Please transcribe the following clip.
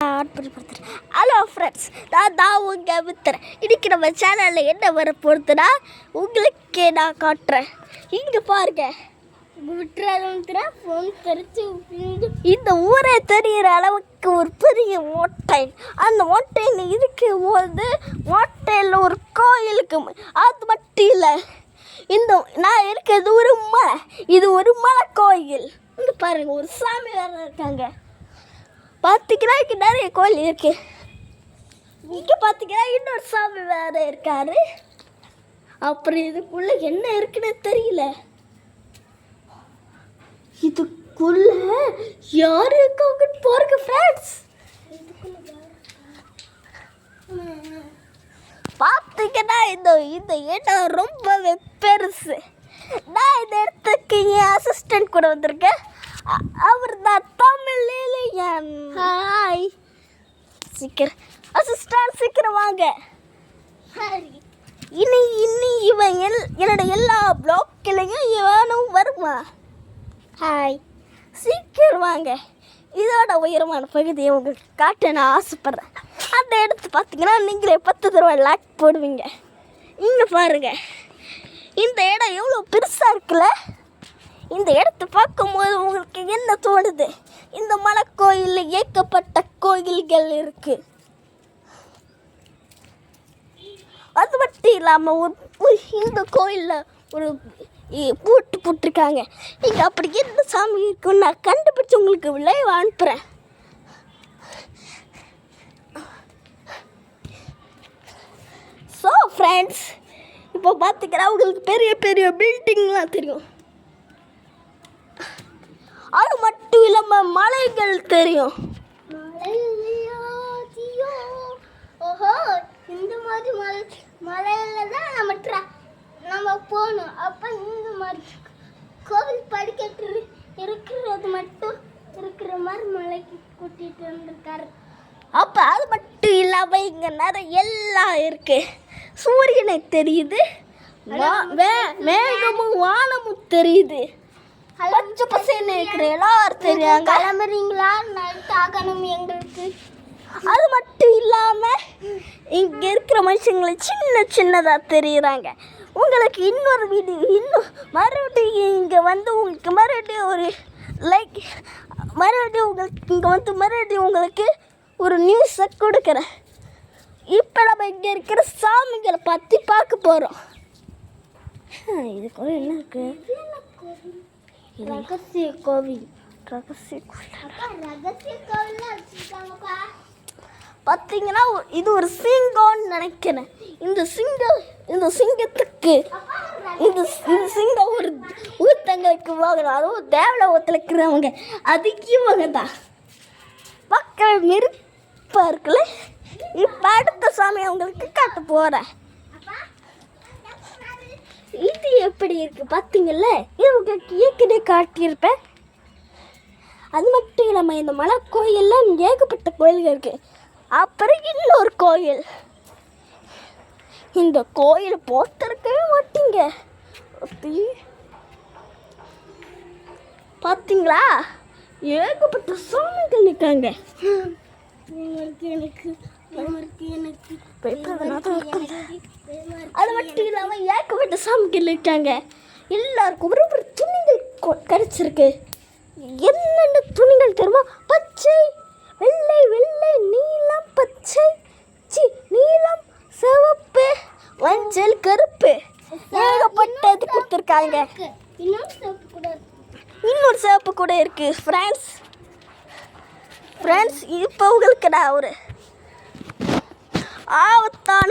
Hello friends, நான் உங்கள் மித்திரன். இன்றைக்கி நம்ம சேனலில் என்ன வர போகிறதுனா உங்களுக்கு நான் காட்டுறேன். இங்கே பாருங்க, இந்த ஊரே தெரிகிற அளவுக்கு ஒரு பெரிய மோட்டைன். அந்த மோட்டைன் இருக்கும் போது மோட்டைனில் ஒரு கோயிலுக்கு அது மட்டும் இல்லை, நான் இருக்கிறது ஒரு மலை. இது ஒரு மலை கோயில். இங்கே பாருங்க, ஒரு சாமி வேறு இருக்காங்க. பார்த்தீங்கன்னா இங்கே நிறைய கோயில் இருக்கு. இங்கே பார்த்தீங்கன்னா இன்னொரு சாமி வேறு இருக்காரு. அப்புறம் இதுக்குள்ள என்ன இருக்குன்னு தெரியல. இதுக்குள்ள யாரு இருக்காங்கன்னு பாருங்க ஃப்ரெண்ட்ஸ். பார்த்தீங்கன்னா இந்த இடம் ரொம்பவே பெருசு. நான் இந்த இடத்துக்கு என் அசிஸ்டன்ட் கூட வந்திருக்கேன். அவர் தான் தமிழிலியன். ஹாய் சீக்கிரம் அசிஸ்டன்ட், சீக்கிரம் வாங்க. இனி இவன் என்னோட எல்லா ப்ளாக்லையும் இவனும் வருமா? ஹாய், சீக்கிரம் வாங்க. இதோட உயரமான பகுதியை உங்களுக்கு காட்ட நான் ஆசைப்பட்றேன். அந்த இடத்து பார்த்தீங்கன்னா நீங்களே 10 தடவை லைக் போடுவீங்க. இங்கே பாருங்கள், இந்த இடம் எவ்வளோ பெருசாக இருக்குல்ல. இந்த இடத்த பார்க்கும்போது உங்களுக்கு என்ன தோணுது? இந்த மலை கோயிலில் ஏகப்பட்ட கோயில்கள் இருக்குது. அது மட்டும் இல்லாமல் இந்த கோயிலில் ஒரு பூட்டு போட்டிருக்காங்க. இங்கே அப்படி எந்த சாமி இருக்குன்னு நான் கண்டுபிடிச்சி உங்களுக்கு லைவ் அனுப்புகிறேன். ஸோ ஃப்ரெண்ட்ஸ், இப்போ பார்த்துக்கிறேன், உங்களுக்கு பெரிய பெரிய பில்டிங்லாம் தெரியும். அது மட்டும் இல்லாமல் மலைகள் தெரியும். ஓஹோ, இந்த மாதிரி மலையில தான் நம்ம போகணும். அப்போ இந்த மாதிரி கோவில் படிக்கட்டு இருக்கிறது மட்டும் இருக்கிற மாதிரி மலைக்கு கூட்டிகிட்டு வந்திருக்காரு. அப்போ அது மட்டும் இல்லாமல் இங்கே நிறைய எல்லாம் இருக்கு. சூரியனை தெரியுது, மேகமும் வானமும் தெரியுது. பச்சை பசேன்னு இருக்கிற எல்லாரும் தெரியாங்க. கிளம்புறீங்களா? நைட் ஆகணும் எங்களுக்கு. அது மட்டும் இல்லாமல் இங்கே இருக்கிற மனுஷங்களை சின்னதாக தெரியுறாங்க. உங்களுக்கு இன்னொரு வீடியோ மறுபடியும் இங்கே வந்து உங்களுக்கு மறுபடியும் ஒரு லைக் மறுபடியும் உங்களுக்கு ஒரு நியூஸை கொடுக்குறேன். இப்போ நம்ம இங்கே இருக்கிற சாமிகளை பற்றி பார்க்க போகிறோம். இதுக்கு என்ன இருக்குது? ரகசிய கோவில். பார்த்தீங்கன்னா இது ஒரு சிங்கம்னு நினைக்கிறேன். இந்த சிங்கத்துக்கு இந்த சிங்கம் ஒரு ஊத்தங்களுக்கு வாங்கணும். அதுவும் தேவலோகத்தில் இருக்கிறவங்க அதுக்கு இவங்க தான் மக்கள் மிருப்பா இருக்குல்ல. இப்போ அடுத்த சாமி அவங்களுக்கு காட்ட போகிறேன். இது எப்படி இருக்கு பார்த்தீங்கல்ல, இது உங்களுக்கு ஏற்கனவே காட்டியிருப்பேன். அது மட்டும் இல்லாமல் இந்த மலை கோயிலெலாம் ஏகப்பட்ட கோயில்கள் இருக்குது. அப்புறம் இன்னொரு கோயில். இந்த கோயில் போட்டிருக்கவே மாட்டீங்க. பார்த்தீங்களா, ஏகப்பட்ட சாமிகள் நிற்காங்க. எனக்கு அது மட்டும் இல்லாமல் ஏகப்பட்ட சாமிகள் இருக்காங்க. எல்லாருக்கும் ஒரு துணிகள் கிடைச்சிருக்கு. என்னென்ன துணிகள் தெரியுமா? பச்சை, வெள்ளை, நீலம், பச்சை, நீலம், சிவப்பு, மஞ்சள், கருப்பு, ஏகப்பட்டது கொடுத்துருக்காங்க. இன்னொரு சிவப்பு கூட இருக்கு. ஃப்ரெண்ட்ஸ், இப்போ உங்களுக்கு நான் ஒரு ஆபத்தான